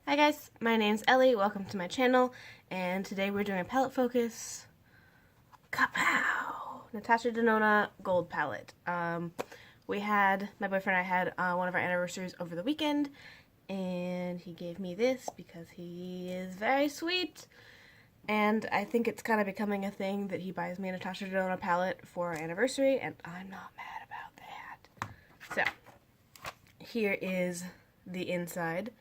Hi guys, my name's Ellie, welcome to my channel, and today we're doing a palette focus. Kapow! Natasha Denona gold palette. My boyfriend and I had one of our anniversaries over the weekend, and he gave me this because he is very sweet, and I think it's kind of becoming a thing that he buys me a Natasha Denona palette for our anniversary, and I'm not mad about that. So, here is the inside.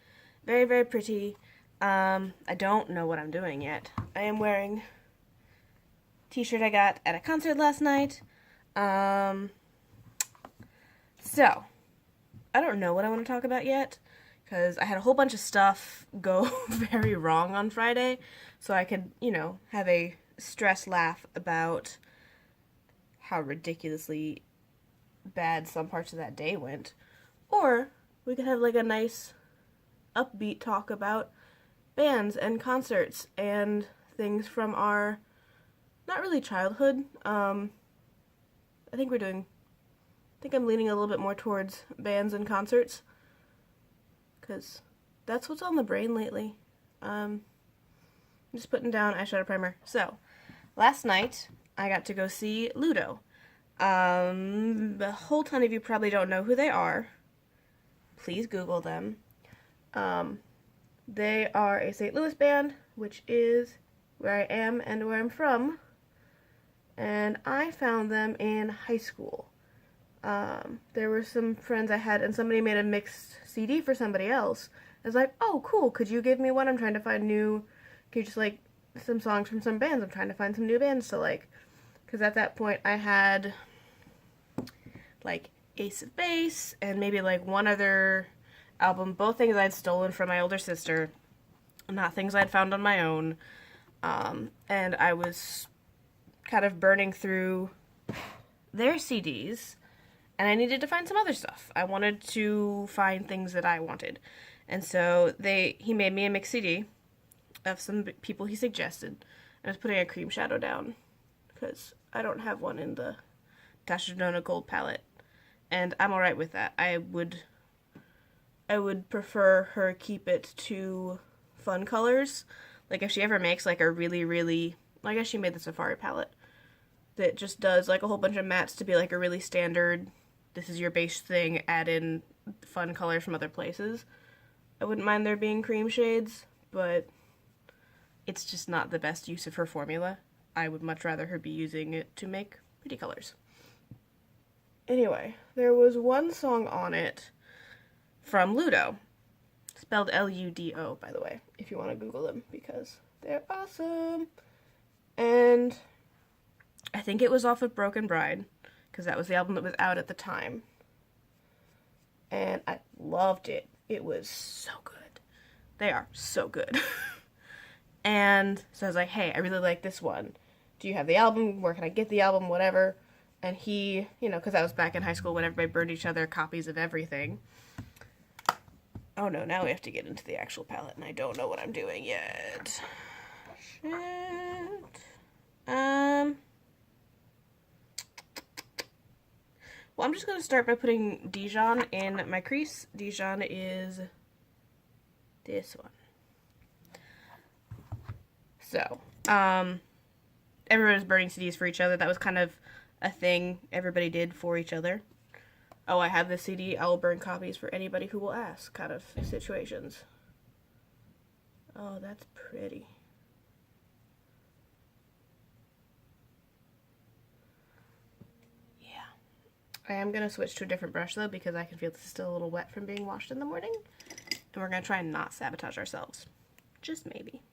Very, very pretty. I don't know what I'm doing yet. I am wearing t-shirt I got at a concert last night. So, I don't know what I want to talk about yet, because I had a whole bunch of stuff go very wrong on Friday, so I could, have a stress laugh about how ridiculously bad some parts of that day went. Or, we could have like a nice upbeat talk about bands and concerts and things from our, not really childhood. I think I'm leaning a little bit more towards bands and concerts, because that's what's on the brain lately. I'm just putting down eyeshadow primer. So, last night, I got to go see Ludo. A whole ton of you probably don't know who they are. Please Google them. They are a St. Louis band, which is where I am and where I'm from, and I found them in high school. There were some friends I had, and somebody made a mixed CD for somebody else. I was like, oh, cool, could you give me one? I'm trying to find some songs from some bands. I'm trying to find some new bands to like, because at that point I had, like, Ace of Base, and maybe, like, one other album, both things I'd stolen from my older sister, not things I'd found on my own, and I was kind of burning through their CDs, and I needed to find some other stuff. I wanted to find things that I wanted, and so he made me a mix CD of some people he suggested. I was putting a cream shadow down, because I don't have one in the Natasha Denona Gold palette, and I'm alright with that. I would prefer her keep it to fun colors. Like, if she ever makes, like, a really, really, I guess she made the Safari palette that just does, like, a whole bunch of mattes to be, like, a really standard, this is your base thing, add in fun colors from other places. I wouldn't mind there being cream shades, but it's just not the best use of her formula. I would much rather her be using it to make pretty colors. Anyway, there was one song on it from Ludo, spelled Ludo, by the way, if you want to Google them, because they're awesome. And I think it was off of Broken Bride, because that was the album that was out at the time. And I loved it. It was so good. They are so good. And so I was like, hey, I really like this one. Do you have the album? Where can I get the album? Whatever. And he, because I was back in high school when everybody burned each other copies of everything. Oh no, now we have to get into the actual palette, and I don't know what I'm doing yet. Shit. Well, I'm just going to start by putting Dijon in my crease. Dijon is this one. So, everyone was burning CDs for each other. That was kind of a thing everybody did for each other. Oh, I have this CD, I will burn copies for anybody who will ask, kind of situations. Oh, that's pretty. Yeah. I am going to switch to a different brush, though, because I can feel this is still a little wet from being washed in the morning. And we're going to try and not sabotage ourselves. Just maybe.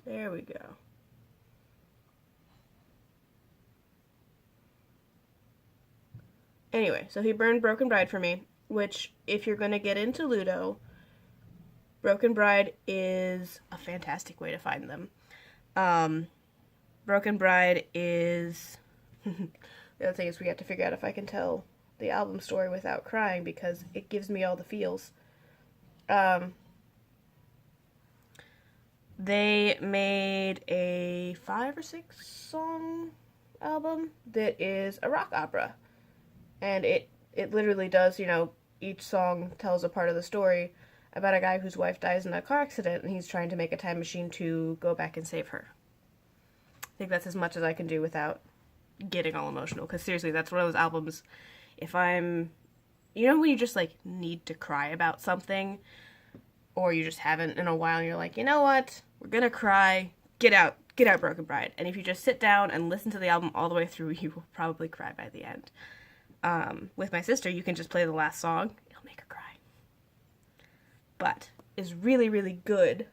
There we go. Anyway, so he burned Broken Bride for me, which, if you're going to get into Ludo, Broken Bride is a fantastic way to find them. Broken Bride is... the other thing is we have to figure out if I can tell the album story without crying, because it gives me all the feels. They made a 5 or 6 song album that is a rock opera. And it it literally does, each song tells a part of the story about a guy whose wife dies in a car accident and he's trying to make a time machine to go back and save her. I think that's as much as I can do without getting all emotional, because seriously, that's one of those albums, if I'm, when you just, like, need to cry about something, or you just haven't in a while, and you're like, you know what, we're gonna cry, get out Broken Bride. And if you just sit down and listen to the album all the way through, you will probably cry by the end. With my sister, you can just play the last song, it'll make her cry. But is really, really good.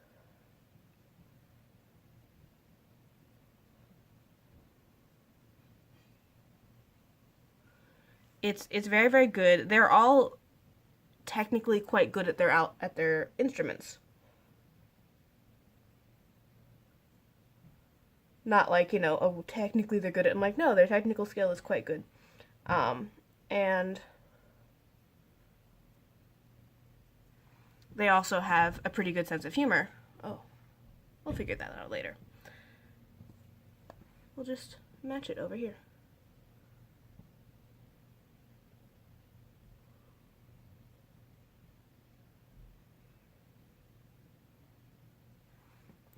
It's very, very good. They're all technically quite good at their instruments. Not like, oh, technically they're good at. I'm like, no, their technical skill is quite good. And they also have a pretty good sense of humor. Oh, we'll figure that out later. We'll just match it over here.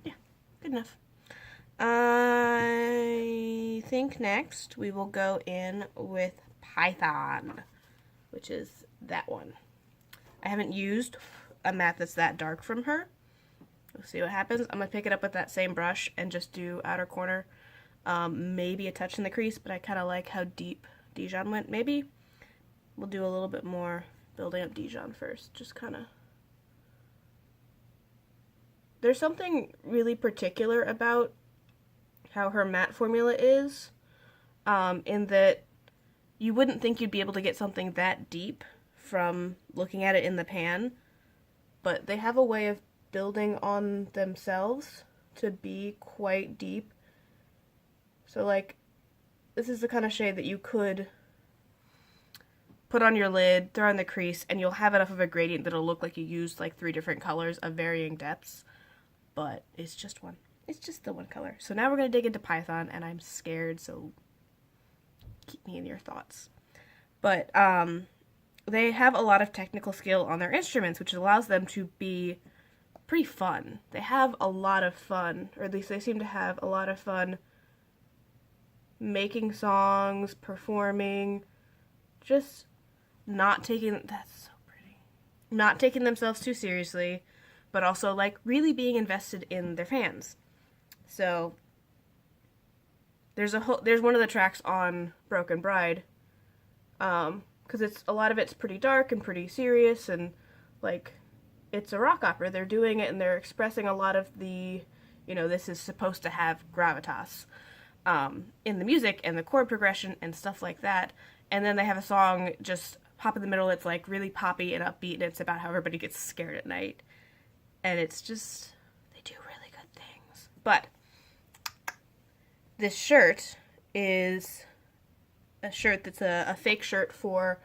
Yeah, good enough. I think next we will go in with Python, which is that one. I haven't used a matte that's that dark from her. We'll see what happens. I'm going to pick it up with that same brush and just do outer corner. Maybe a touch in the crease, but I kind of like how deep Dijon went. Maybe we'll do a little bit more building up Dijon first. Just kind of... There's something really particular about how her matte formula is, in that you wouldn't think you'd be able to get something that deep from looking at it in the pan, but they have a way of building on themselves to be quite deep. So, like, this is the kind of shade that you could put on your lid, throw in the crease, and you'll have enough of a gradient that'll look like you used, like, 3 different colors of varying depths, but it's just one. It's just the one color. So now we're going to dig into Python, and I'm scared, so keep me in your thoughts. But they have a lot of technical skill on their instruments, which allows them to be pretty fun. They have a lot of fun, or at least they seem to have a lot of fun making songs, performing, just not taking... That's so pretty. Not taking themselves too seriously, but also, like, really being invested in their fans. So there's one of the tracks on Broken Bride, because a lot of it's pretty dark and pretty serious, and like it's a rock opera. They're doing it and they're expressing a lot of the, this is supposed to have gravitas in the music and the chord progression and stuff like that. And then they have a song just pop in the middle. It's like really poppy and upbeat, and it's about how everybody gets scared at night. And it's just, they do really good things. But this shirt is a shirt that's a fake shirt for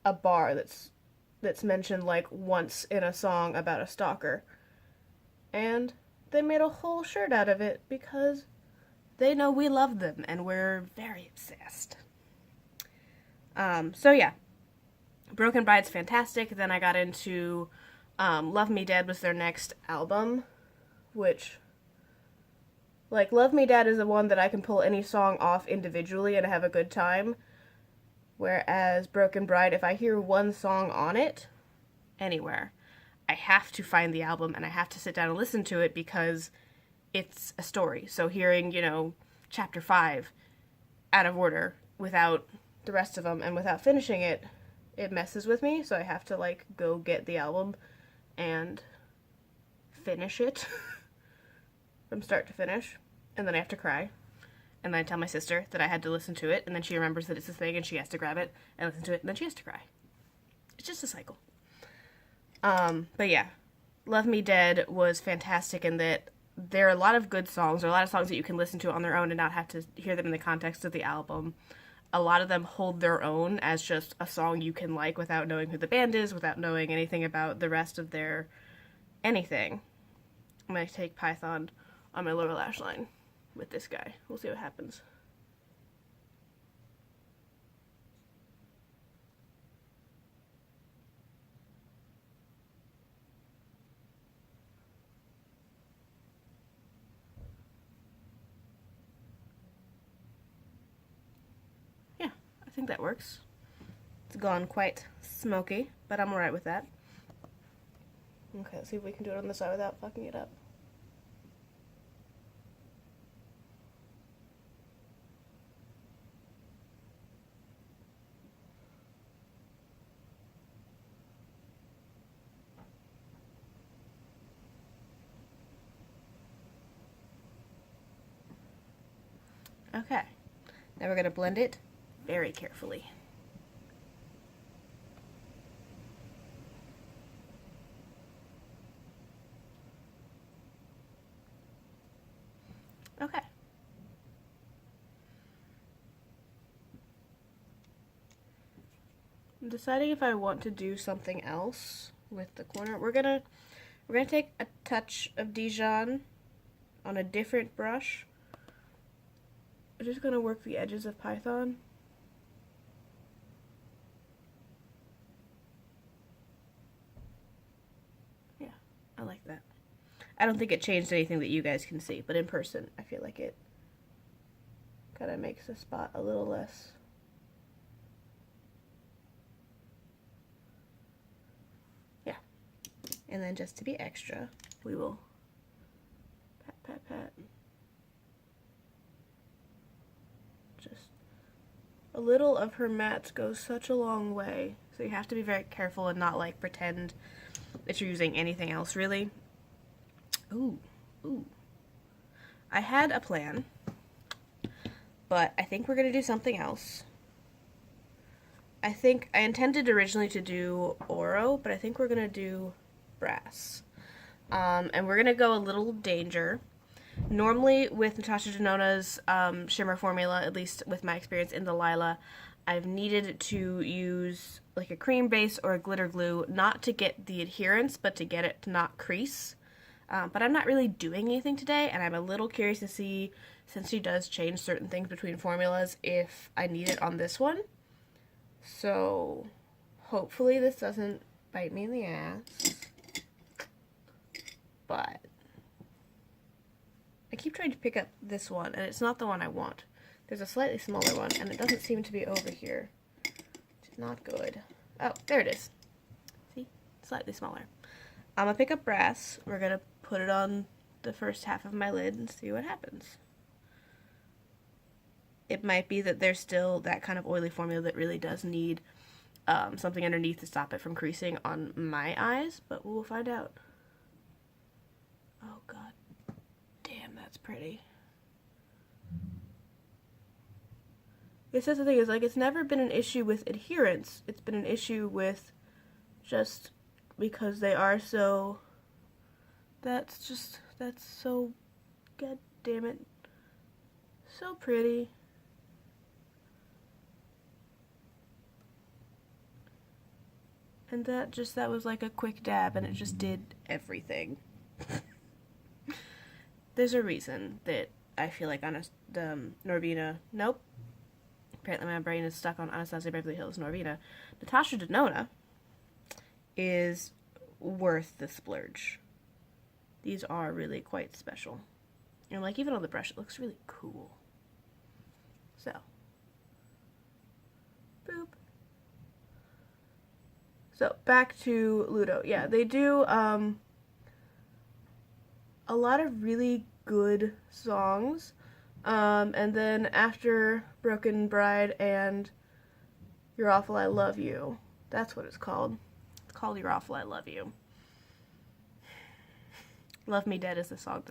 a bar that's mentioned like once in a song about a stalker. And they made a whole shirt out of it because they know we love them and we're very obsessed. So yeah, Broken Bride's fantastic. Then I got into Love Me Dead was their next album, which, like, Love Me Dead is the one that I can pull any song off individually and have a good time, whereas Broken Bride, if I hear one song on it, anywhere, I have to find the album and I have to sit down and listen to it because it's a story. So hearing, chapter 5 out of order without the rest of them and without finishing it, it messes with me, so I have to, like, go get the album and finish it from start to finish, and then I have to cry, and then I tell my sister that I had to listen to it, and then she remembers that it's a thing, and she has to grab it and listen to it, and then she has to cry. It's just a cycle. But yeah, Love Me Dead was fantastic in that there are a lot of good songs, there are a lot of songs that you can listen to on their own and not have to hear them in the context of the album. A lot of them hold their own as just a song you can like without knowing who the band is, without knowing anything about the rest of their anything. I'm going to take Python on my lower lash line with this guy. We'll see what happens. think that works. It's gone quite smoky, but I'm alright with that. Okay, let's see if we can do it on the side without fucking it up. Okay, now we're going to blend it very carefully. Okay. I'm deciding if I want to do something else with the corner. We're gonna take a touch of Dijon on a different brush. I'm just gonna work the edges of Python. Yeah, I like that. I don't think it changed anything that you guys can see, but in person, I feel like it kind of makes the spot a little less. Yeah. And then just to be extra, we will pat, pat, pat. Just a little of her mats goes such a long way, so you have to be very careful and not like pretend that you're using anything else really. Ooh, ooh. I had a plan, but I think we're gonna do something else. I think I intended originally to do oro, but I think we're gonna do brass. And we're gonna go a little danger. Normally with Natasha Denona's shimmer formula, at least with my experience in the Lila, I've needed to use like a cream base or a glitter glue, not to get the adherence, but to get it to not crease. But I'm not really doing anything today, and I'm a little curious to see, since she does change certain things between formulas, if I need it on this one. So hopefully this doesn't bite me in the ass. But I keep trying to pick up this one, and it's not the one I want. There's a slightly smaller one, and it doesn't seem to be over here. Which is not good. Oh, there it is. See? Slightly smaller. I'm gonna pick up brass. We're gonna put it on the first half of my lid and see what happens. It might be that there's still that kind of oily formula that really does need something underneath to stop it from creasing on my eyes, but we'll find out. Oh god. Damn, that's pretty. This is the thing, is like it's never been an issue with adherence. It's been an issue with just because they are so, that's so, god damn it, so pretty. And that was like a quick dab, and it just did everything. There's a reason that I feel like Norvina, nope. Apparently my brain is stuck on Anastasia Beverly Hills Norvina. Natasha Denona is worth the splurge. These are really quite special. And like even on the brush, it looks really cool. So, boop. So back to Ludo. Yeah, they do a lot of really good songs. And then after Broken Bride and You're Awful, I Love You, that's what it's called. It's called You're Awful, I Love You. Love Me Dead is the song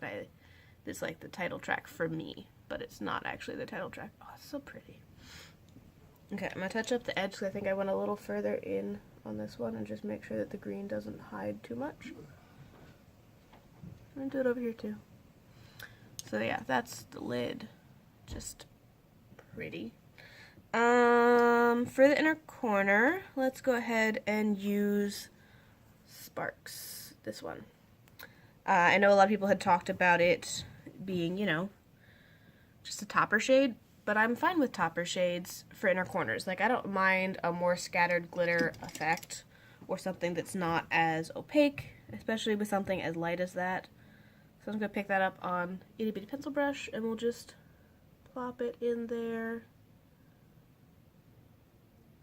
that's like the title track for me, but it's not actually the title track. Oh, it's so pretty. Okay, I'm gonna touch up the edge because I think I went a little further in on this one and just make sure that the green doesn't hide too much. I'm gonna do it over here too. So yeah, that's the lid. Just pretty. For the inner corner, let's go ahead and use Sparks, this one. I know a lot of people had talked about it being, you know, just a topper shade, but I'm fine with topper shades for inner corners. Like, I don't mind a more scattered glitter effect or something that's not as opaque, especially with something as light as that. So I'm going to pick that up on itty bitty pencil brush, and we'll just plop it in there.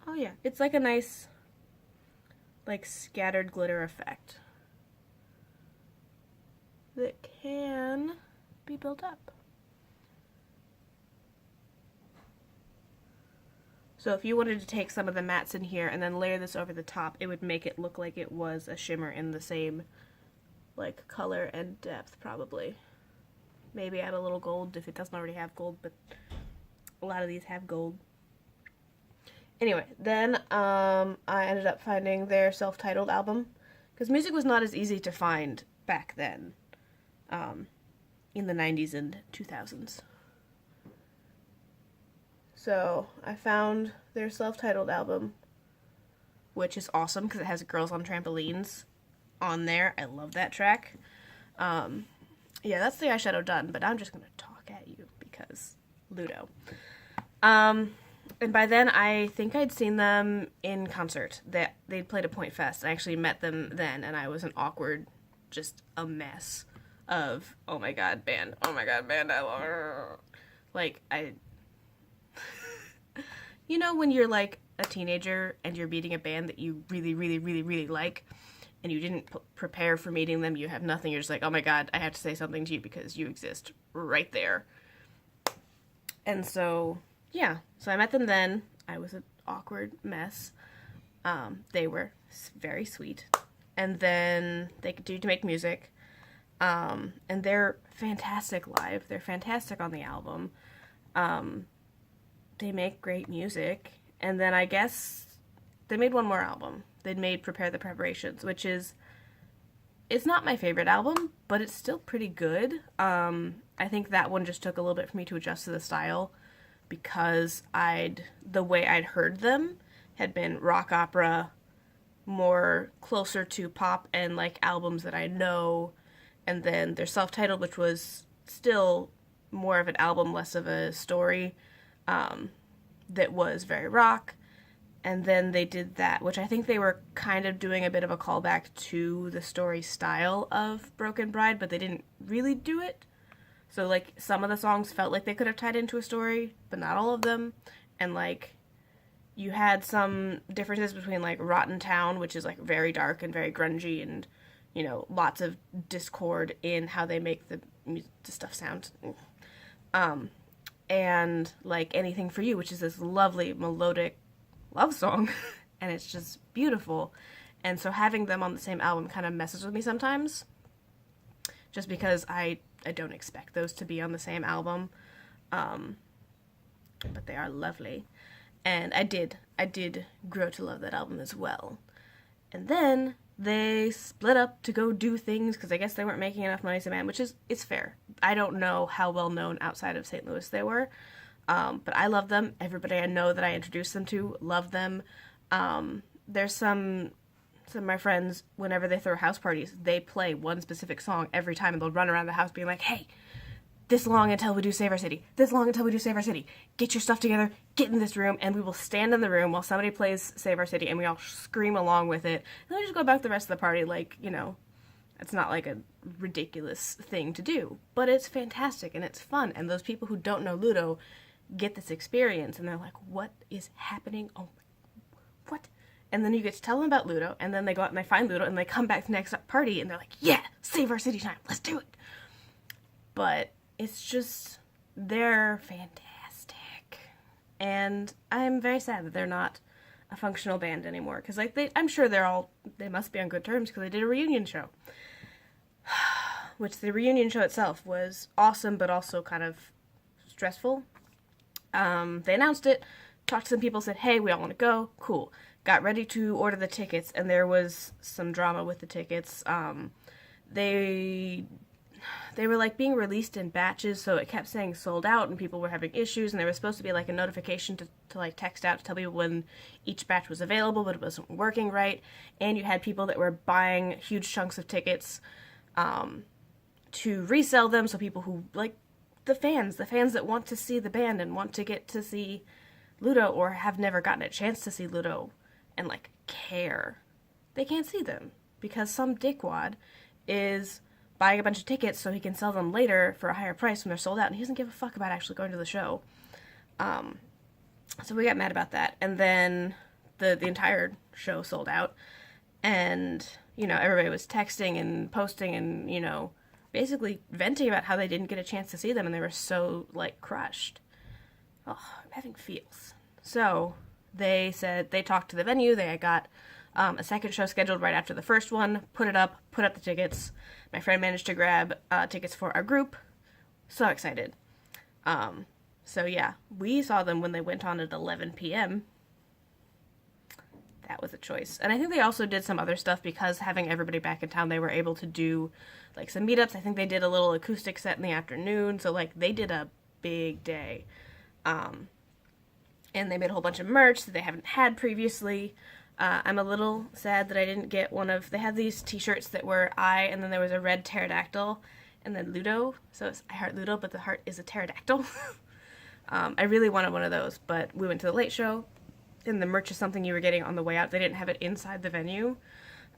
Oh yeah, it's like a nice, like, scattered glitter effect that can be built up. So if you wanted to take some of the mattes in here and then layer this over the top, it would make it look like it was a shimmer in the same, like, color and depth, probably. Maybe add a little gold if it doesn't already have gold, but a lot of these have gold. Anyway, then I ended up finding their self-titled album, because music was not as easy to find back then, in the 90s and 2000s. So I found their self-titled album, which is awesome because it has Girls on Trampolines on there. I love that track. Yeah, that's the eyeshadow done, but I'm just going to talk at you because Ludo. And by then, I think I'd seen them in concert. They'd played a Point Fest. I actually met them then, and I was an awkward, just a mess of, oh my god, band, I love her. Like, you know when you're, like, a teenager and you're meeting a band that you really, really, really, really like, and you didn't prepare for meeting them, you have nothing, you're just like, oh my god, I have to say something to you because you exist right there. And so, yeah, so I met them then. I was an awkward mess. They were very sweet. And then they continued to make music. And they're fantastic live. They're fantastic on the album. They make great music. And then I guess they made one more album. They'd made Prepare the Preparations, which is, it's not my favorite album, but it's still pretty good. I think that one just took a little bit for me to adjust to the style because the way I'd heard them had been rock opera, more closer to pop and like albums that I know, and then their self-titled, which was still more of an album, less of a story, that was very rock. And then they did that, which I think they were kind of doing a bit of a callback to the story style of Broken Bride, but they didn't really do it. So, like, some of the songs felt like they could have tied into a story, but not all of them. And, like, you had some differences between, like, Rotten Town, which is, like, very dark and very grungy and, you know, lots of discord in how they make the stuff sound. And, like, Anything for You, which is this lovely, melodic love song. And it's just beautiful. And so having them on the same album kind of messes with me sometimes. Just because I don't expect those to be on the same album. But they are lovely. And I did grow to love that album as well. And then they split up to go do things because I guess they weren't making enough money as a band, which is fair. I don't know how well known outside of St. Louis they were. But I love them. Everybody I know that I introduced them to love them. There's some of my friends, whenever they throw house parties, they play one specific song every time, and they'll run around the house being like, hey, this long until we do Save Our City. This long until we do Save Our City. Get your stuff together, get in this room, and we will stand in the room while somebody plays Save Our City, and we all scream along with it. And then we just go back the rest of the party like, you know, it's not like a ridiculous thing to do. But it's fantastic, and it's fun, and those people who don't know Ludo get this experience, and they're like, what is happening? Oh my, what? And then you get to tell them about Ludo, and then they go out and they find Ludo, and they come back to the next party, and they're like, yeah, Save Our City time, let's do it. But it's just, they're fantastic. And I'm very sad that they're not a functional band anymore, because like I'm sure they must be on good terms, because they did a reunion show. Which the reunion show itself was awesome, but also kind of stressful. They announced it, talked to some people, said, hey, we all want to go, cool. Got ready to order the tickets, and there was some drama with the tickets. They were like being released in batches, so it kept saying sold out, and people were having issues, and there was supposed to be like a notification to like text out to tell people when each batch was available, but it wasn't working right. And you had people that were buying huge chunks of tickets to resell them, so people who like the fans that want to see the band and want to get to see Ludo or have never gotten a chance to see Ludo and like care, they can't see them because some dickwad is buying a bunch of tickets so he can sell them later for a higher price when they're sold out, and he doesn't give a fuck about actually going to the show. So we got mad about that, and then the entire show sold out. And, you know, everybody was texting and posting and, you know, basically venting about how they didn't get a chance to see them and they were so, like, crushed. Oh, I'm having feels. So they said they talked to the venue. They got a second show scheduled right after the first one, put it up, put up the tickets. My friend managed to grab tickets for our group. So excited. So yeah, we saw them when they went on at 11 p.m. That was a choice. And I think they also did some other stuff because having everybody back in town, they were able to do like some meetups. I think they did a little acoustic set in the afternoon. So like they did a big day. And they made a whole bunch of merch that they haven't had previously. I'm a little sad that I didn't get one of... They had these t-shirts that were and then there was a red pterodactyl, and then Ludo. So it's I Heart Ludo, but the heart is a pterodactyl. I really wanted one of those, but we went to the late show, and the merch is something you were getting on the way out. They didn't have it inside the venue.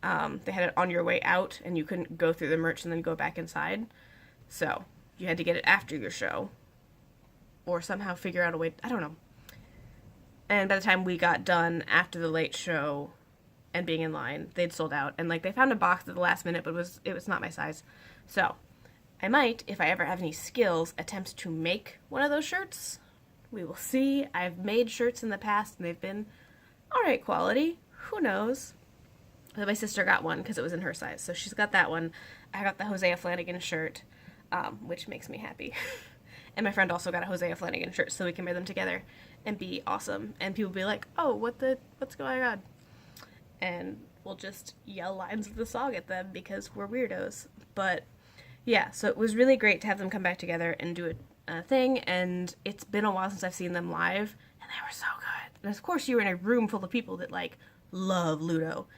They had it on your way out, and you couldn't go through the merch and then go back inside. So you had to get it after your show, or somehow figure out a way... I don't know. And by the time we got done after the late show and being in line, they'd sold out. And, like, they found a box at the last minute, but it was not my size. So, I might, if I ever have any skills, attempt to make one of those shirts. We will see. I've made shirts in the past, and they've been alright quality. Who knows? But my sister got one because it was in her size. So she's got that one. I got the Hosea Flanagan shirt, which makes me happy. And my friend also got a Hosea Flanagan shirt, so we can wear them together and be awesome. And people be like, oh, what's going on? And we'll just yell lines of the song at them because we're weirdos. But yeah, so it was really great to have them come back together and do a thing. And it's been a while since I've seen them live, and they were so good. And of course, you were in a room full of people that, like, love Ludo.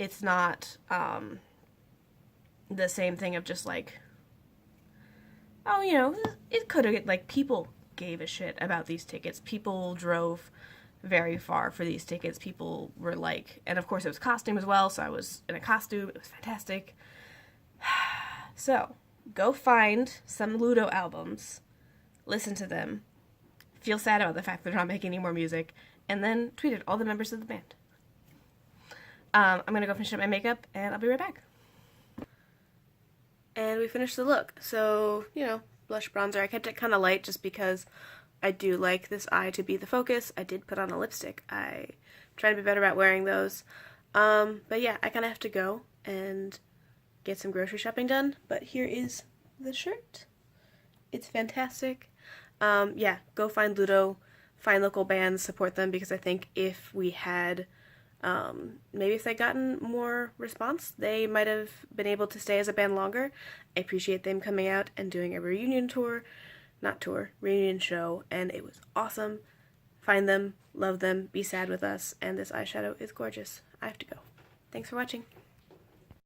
It's not the same thing of just, like, oh, you know, it could have, like, people gave a shit about these tickets. People drove very far for these tickets. People were like, and of course it was costume as well, so I was in a costume. It was fantastic. So, go find some Ludo albums, listen to them, feel sad about the fact that they're not making any more music, and then tweet at all the members of the band. I'm gonna go finish up my makeup, and I'll be right back. And we finished the look. So, you know, blush bronzer. I kept it kind of light just because I do like this eye to be the focus. I did put on a lipstick. I try to be better about wearing those. But yeah, I kind of have to go and get some grocery shopping done. But here is the shirt. It's fantastic. Yeah, go find Ludo, find local bands, support them, because I think if we had... maybe if they'd gotten more response, they might have been able to stay as a band longer. I appreciate them coming out and doing a reunion reunion show, and it was awesome. Find them, love them, be sad with us, and this eyeshadow is gorgeous. I have to go. Thanks for watching.